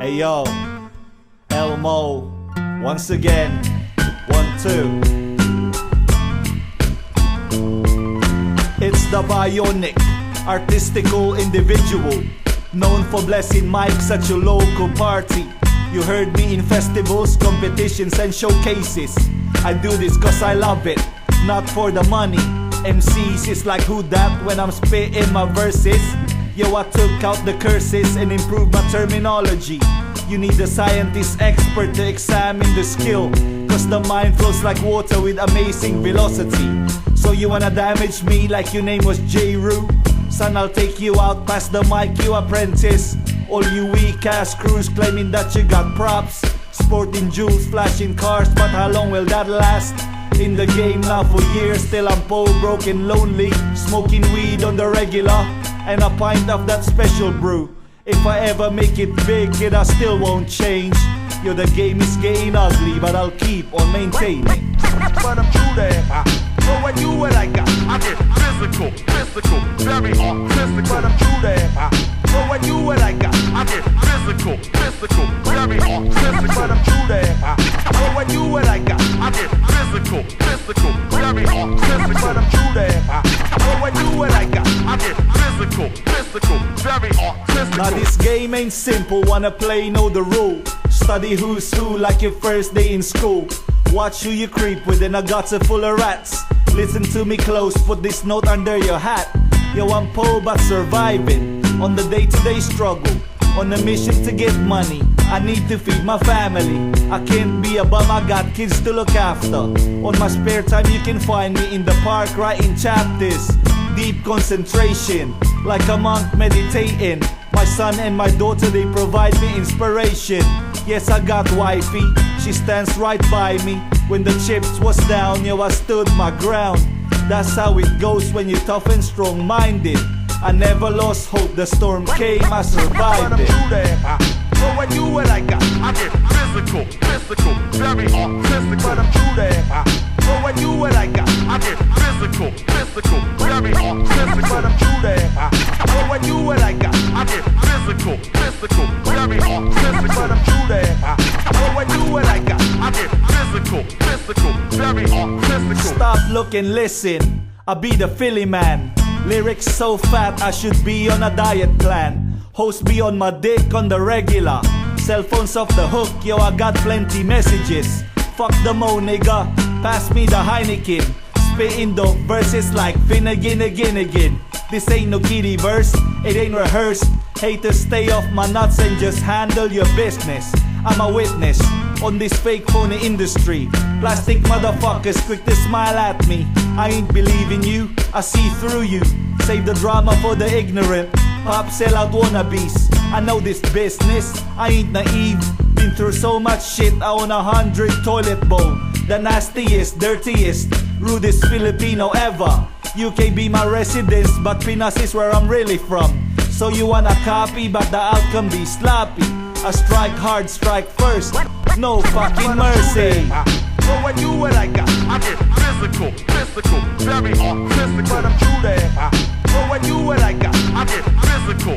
Hey yo, Elmo, once again, 1, 2. It's the bionic, artistical individual, known for blessing mics at your local party. You heard me in festivals, competitions and showcases. I do this cause I love it, not for the money. MCs is like who dat when I'm spitting my verses. Yo, I took out the curses and improved my terminology. You need a scientist expert to examine the skill, cause the mind flows like water with amazing velocity. So you wanna damage me like your name was J.Roo? Son, I'll take you out past the mic, you apprentice. All you weak ass crews claiming that you got props, sporting jewels, flashing cars, but how long will that last? In the game now for years, still I'm poor, broke and lonely, smoking weed on the regular, and a pint of that special brew. If I ever make it big, kid, I still won't change. Yo, the game is getting ugly, but I'll keep on maintaining. But I'm through there. So when you what I got, I get physical, very artistic. But I'm through there. So when you what I got, I get physical, very artistic. But I'm through there. So when you what I got, I get physical, very artistic. But I'm through there. So when you what I got, I get physical, very artistic. Now this game ain't simple, wanna play, know the rule. Study who's who like your first day in school. Watch who you creep with in a gutter full of rats. Listen to me close, put this note under your hat. Yo, I'm poor but surviving on the day-to-day struggle, on a mission to get money. I need to feed my family. I can't be a bum, I got kids to look after. On my spare time you can find me in the park writing chapters. Deep concentration, like a monk meditating. My son and my daughter, they provide me inspiration. Yes, I got wifey, she stands right by me. When the chips was down, yo, I stood my ground. That's how it goes when you're tough and strong-minded. I never lost hope, the storm came, I survived it. So when you what I got, I get physical, very artistic. But I'm through there. So when you what I got, I get physical, very artistic. But I'm through there. So when you what I got, I get physical, very artistic. But I'm through there. So when you what I got, I get physical, very artistic. Stop, look and listen, I be the Philly man. Lyrics so fat I should be on a diet plan. Host be on my dick on the regular. Cell phones off the hook, yo, I got plenty messages. Fuck the mo, nigga, pass me the Heineken. Spitting dope verses like Finnegan again. This ain't no kiddie verse, it ain't rehearsed. Haters stay off my nuts and just handle your business. I'm a witness on this fake phony industry. Plastic motherfuckers quick to smile at me. I ain't believing you, I see through you. Save the drama for the ignorant. Pop sell out wannabes. I know this business, I ain't naive. Been through so much shit, I own 100 toilet bowl. The nastiest, dirtiest, rudest Filipino ever. UK be my residence, but Pinas is where I'm really from. So you wanna copy, but the outcome be sloppy. I strike hard, strike first, no fucking mercy. So when you what I got, I get physical, very artistic. But I'm through there. So when you what I got, I get physical,